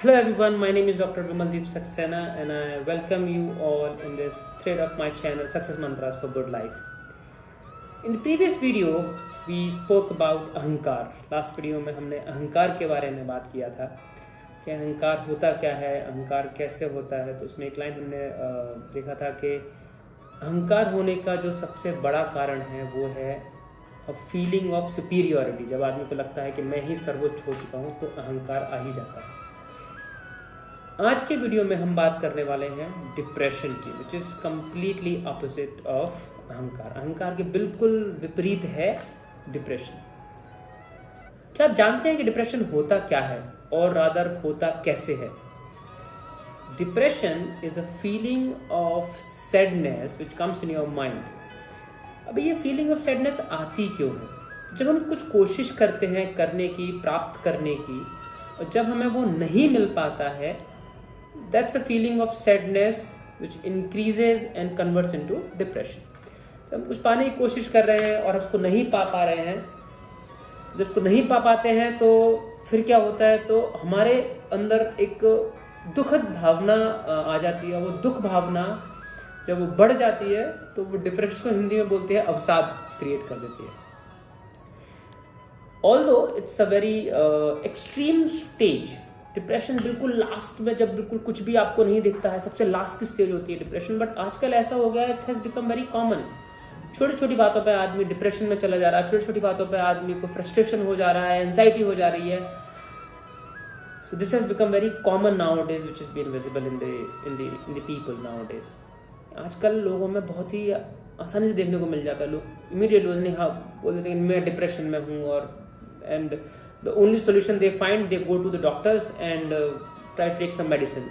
Hello everyone, my name is Dr. Vimaldeep Saxena and I welcome you all in this thread of my channel Success Mantras for Good Life. In the previous video, we spoke about अहंकार. Last video में हमने अहंकार के बारे में बात किया था कि अहंकार होता क्या है, अहंकार कैसे होता है. तो उसमें एक लाइन हमने देखा था कि अहंकार होने का जो सबसे बड़ा कारण है वो है फीलिंग ऑफ सुपीरियॉरिटी. जब आदमी को लगता है कि मैं ही सर्वोच्च हो चुका हूँ तो अहंकार आ ही जाता है. आज के वीडियो में हम बात करने वाले हैं डिप्रेशन की, which is completely opposite of अहंकार. अहंकार के बिल्कुल विपरीत है डिप्रेशन. क्या आप जानते हैं कि डिप्रेशन होता क्या है और रादर होता कैसे है? Depression is a feeling of sadness which comes in your mind. अब ये फीलिंग ऑफ सैडनेस आती क्यों है? जब हम कुछ कोशिश करते हैं करने की, प्राप्त करने की, और जब हमें वो नहीं मिल पाता है, that's a feeling of sadness which increases and converts into depression. जब हम कुछ पाने की कोशिश कर रहे हैं और उसको नहीं पा रहे हैं, जब उसको नहीं पा पाते हैं तो फिर क्या होता है, तो हमारे अंदर एक दुखद भावना आ जाती है. वो दुख भावना जब वो बढ़ जाती है तो वो डिप्रेशन को हिंदी में बोलते हैं अवसाद क्रिएट कर देती है. Although it's a very extreme stage, depression बिल्कुल लास्ट में, जब बिल्कुल कुछ भी आपको नहीं दिखता है, सबसे लास्ट की स्टेज होती है डिप्रेशन. बट आजकल ऐसा हो गया, it has become very common. छोटी छोटी बातों पे आदमी डिप्रेशन में चला जा रहा है, छोटी छोटी बातों पे आदमी को फ्रस्ट्रेशन हो जा रहा है, एंजाइटी हो जा रही है. So this has become very common nowadays which is been visible in the people nowadays. आजकल लोगों में बहुत ही आसानी से देखने को मिल जाता है. लोग इमीडिएटली हाँ बोल देते हैं मैं डिप्रेशन में हूँ, और and the only solution they find, they go to the doctors and try to take some medicine.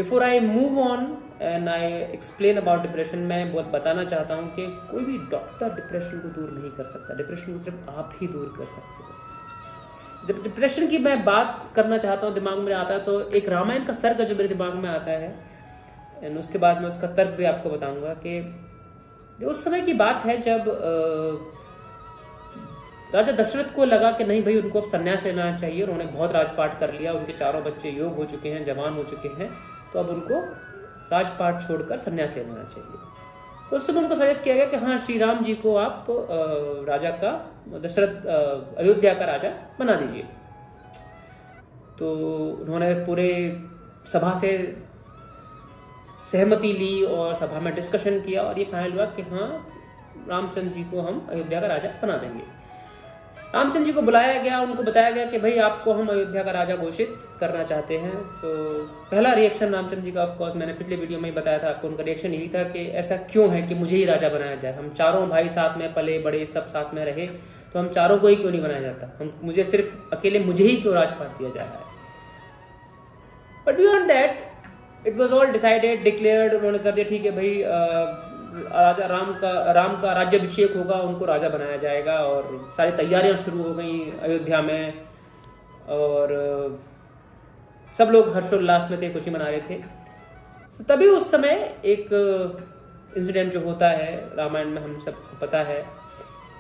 Before I move on and I explain about depression, मैं बहुत बताना चाहता हूँ कि कोई भी डॉक्टर डिप्रेशन को दूर नहीं कर सकता. डिप्रेशन को सिर्फ आप ही दूर कर सकते हो. जब डिप्रेशन की मैं बात करना चाहता हूँ, दिमाग में आता है तो एक रामायण का सर्ग जो मेरे दिमाग में आता है, एंड उसके बाद मैं उसका तर्क भी आपको बताऊँगा कि उस समय की बात है जब राजा दशरथ को लगा कि नहीं भाई, उनको अब संन्यास लेना चाहिए. उन्होंने बहुत राजपाट कर लिया, उनके चारों बच्चे योग हो चुके हैं, जवान हो चुके हैं, तो अब उनको राजपाट छोड़कर संन्यास ले लेना चाहिए. तो उस समय उनको सजेस्ट किया गया कि हाँ, श्री राम जी को आप राजा का, दशरथ अयोध्या का राजा बना दीजिए. तो उन्होंने पूरे सभा से सहमति ली और सभा में डिस्कशन किया और ये फाइनल हुआ कि हाँ, रामचंद्र जी को हम अयोध्या का राजा बना देंगे. रामचंद्र जी को बुलाया गया, उनको बताया गया कि भाई आपको हम अयोध्या का राजा घोषित करना चाहते हैं. सो पहला रिएक्शन रामचंद्र जी का, ऑफ कोर्स मैंने पिछले वीडियो में ही बताया था आपको, उनका रिएक्शन यही था कि ऐसा क्यों है कि मुझे ही राजा बनाया जाए. हम चारों भाई साथ में पले बड़े, सब साथ में रहे, तो हम चारों को ही क्यों नहीं बनाया जाता, मुझे सिर्फ अकेले मुझे ही क्यों राजपाट दिया जा रहा है. But beyond that it was all decided, declared. उन्होंने कर दिया ठीक है भाई, राजा राम का राज्याभिषेक होगा, उनको राजा बनाया जाएगा. और सारी तैयारियां शुरू हो गई अयोध्या में और सब लोग हर्षोल्लास में थे, खुशी मना रहे थे. तो तभी उस समय एक इंसिडेंट जो होता है रामायण में, हम सबको पता है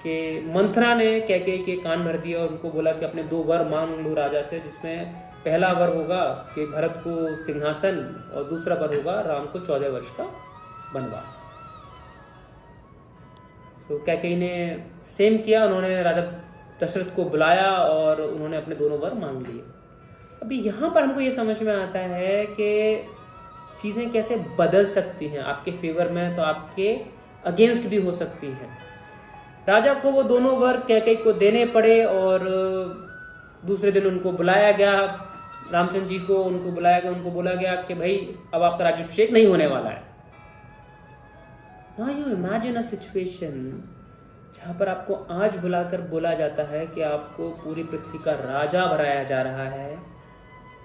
कि मंथरा ने कैकेयी के कान भर दिया और उनको बोला कि अपने 2 वर मांग लो राजा से, जिसमें पहला वर होगा कि भरत को सिंहासन और दूसरा वर होगा राम को 14 वर्ष का वनवास. तो कैकेयी ने सेम किया, उन्होंने राजा दशरथ को बुलाया और उन्होंने अपने दोनों वर मांग लिए. अभी यहाँ पर हमको ये समझ में आता है कि चीज़ें कैसे बदल सकती हैं. आपके फेवर में तो आपके अगेंस्ट भी हो सकती हैं. राजा को वो दोनों वर कैकेयी को देने पड़े और दूसरे दिन उनको बुलाया गया, रामचंद्र जी को उनको बुलाया गया. उनको बोला गया कि भाई अब आपका राज्याभिषेक नहीं होने वाला है. Now you imagine a situation जहाँ पर आपको आज बुलाकर बोला जाता है कि आपको पूरी पृथ्वी का राजा बनाया जा रहा है.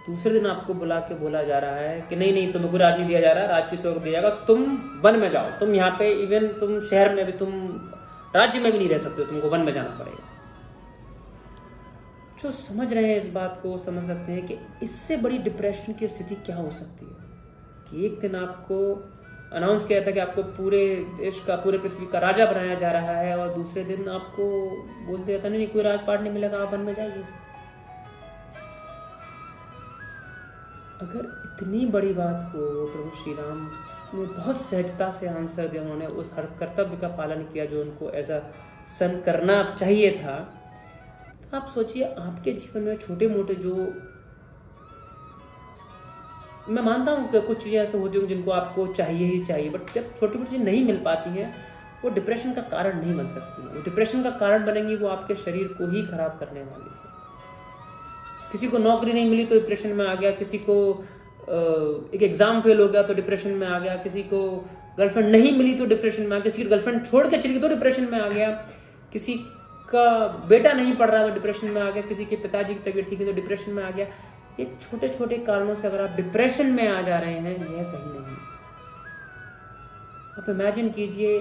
दूसरे दिन आपको बुला के बोला जा रहा है कि नहीं नहीं, तुम्हें कोई राज नहीं दिया जा रहा, राज किसी को दिया जाएगा, तुम वन में जाओ, तुम यहाँ पे इवन तुम शहर में भी, तुम राज्य में भी नहीं रह सकते हो, तुमको वन में जाना पड़ेगा. जो समझ रहे हैं इस बात को समझ सकते हैं कि इससे बड़ी डिप्रेशन की स्थिति क्या हो सकती है कि एक दिन आपको अनाउंस किया था कि आपको पूरे देश का, पूरे पृथ्वी का राजा बनाया जा रहा है और दूसरे दिन आपको बोल दिया था नहीं कोई राजपाट नहीं मिलेगा, आप वन में जाइए. अगर इतनी बड़ी बात को प्रभु श्री राम ने बहुत सहजता से आंसर दिया, उन्होंने उस हर कर्तव्य का पालन किया जो उनको एज अ सन करना चाहिए था, तो आप सोचिए आपके जीवन में छोटे मोटे जो, मैं मानता हूँ कि कुछ चीज़ें ऐसे होती होंगी जिनको आपको चाहिए ही चाहिए, बट जब छोटी मोटी चीज़ें नहीं मिल पाती हैं वो डिप्रेशन का कारण नहीं बन सकती। वो डिप्रेशन का कारण बनेंगी, वो आपके शरीर को ही खराब करने वाली है। किसी को नौकरी नहीं मिली तो डिप्रेशन में आ गया, किसी को एक एग्जाम फेल हो गया तो डिप्रेशन में आ गया, किसी को गर्लफ्रेंड नहीं मिली तो डिप्रेशन में आ गया, किसी की गर्लफ्रेंड छोड़ के चली गई तो डिप्रेशन में आ गया, किसी का बेटा नहीं पढ़ रहा तो डिप्रेशन में आ गया, किसी के पिताजी की तबीयत ठीक है तो डिप्रेशन में आ गया। ये छोटे छोटे कारणों से अगर आप डिप्रेशन में आ जा रहे हैं, यह सही नहीं। आप इमेजिन कीजिए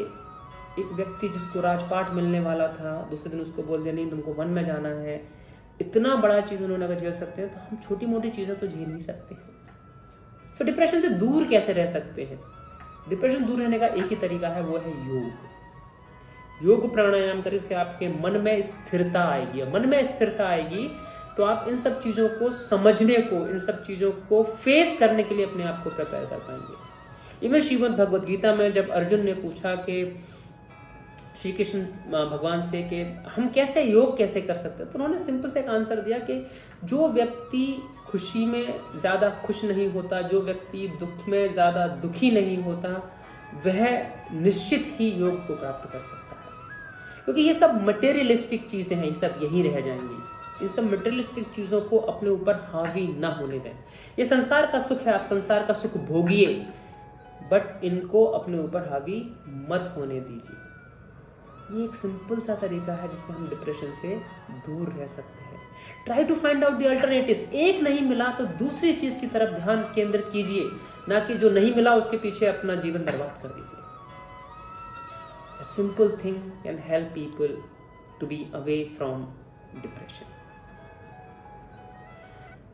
एक व्यक्ति जिसको राजपाट मिलने वाला था, दूसरे दिन उसको बोल दिया नहीं तुमको वन में जाना है। इतना बड़ा चीज उन्होंने अगर झेल सकते हैं तो हम छोटी मोटी चीजें तो झेल नहीं सकते हैं। सो डिप्रेशन से दूर कैसे रह सकते हैं? डिप्रेशन दूर रहने का एक ही तरीका है, वो है योग। योग प्राणायाम करने से आपके मन में स्थिरता आएगी। मन में स्थिरता आएगी तो आप इन सब चीजों को समझने को, इन सब चीजों को फेस करने के लिए अपने आप को प्रिपेयर कर पाएंगे। इवन श्रीमद् भगवद गीता में जब अर्जुन ने पूछा कि श्री कृष्ण भगवान से कि हम कैसे योग कैसे कर सकते हैं, तो उन्होंने सिंपल से एक आंसर दिया कि जो व्यक्ति खुशी में ज़्यादा खुश नहीं होता, जो व्यक्ति दुख में ज़्यादा दुखी नहीं होता, वह निश्चित ही योग को प्राप्त कर सकता है। क्योंकि ये सब मटेरियलिस्टिक चीज़ें हैं, ये सब यहीं रह जाएंगी। इन सब मटेरियलिस्टिक चीज़ों को अपने ऊपर हावी ना होने दें। ये संसार का सुख है, आप संसार का सुख भोगिए, बट इनको अपने ऊपर हावी मत होने दीजिए। ये एक सिंपल सा तरीका है जिससे हम डिप्रेशन से दूर रह सकते हैं। Try to find out the alternative. एक नहीं मिला तो दूसरी चीज की तरफ ध्यान केंद्रित कीजिए, ना कि जो नहीं मिला उसके पीछे अपना जीवन बर्बाद कर दीजिए। A simple thing can help people to be away from depression.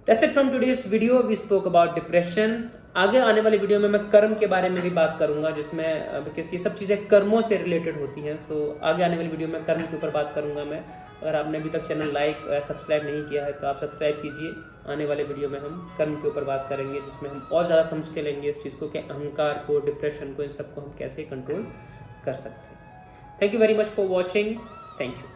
That's it from today's video. We spoke about depression. आगे आने वाली वीडियो में मैं कर्म के बारे में भी बात करूंगा, जिसमें बिकॉज ये सब चीज़ें कर्मों से रिलेटेड होती हैं। सो आगे आने वाली वीडियो में कर्म के ऊपर बात करूंगा मैं। अगर आपने अभी तक चैनल लाइक या सब्सक्राइब नहीं किया है तो आप सब्सक्राइब कीजिए। आने वाले वीडियो में हम कर्म के ऊपर बात करेंगे, जिसमें हम और ज़्यादा समझ के लेंगे इस चीज़ को कि अहंकार को, डिप्रेशन को, इन सबको हम कैसे कंट्रोल कर सकते हैं। Thank you very much for watching. Thank you.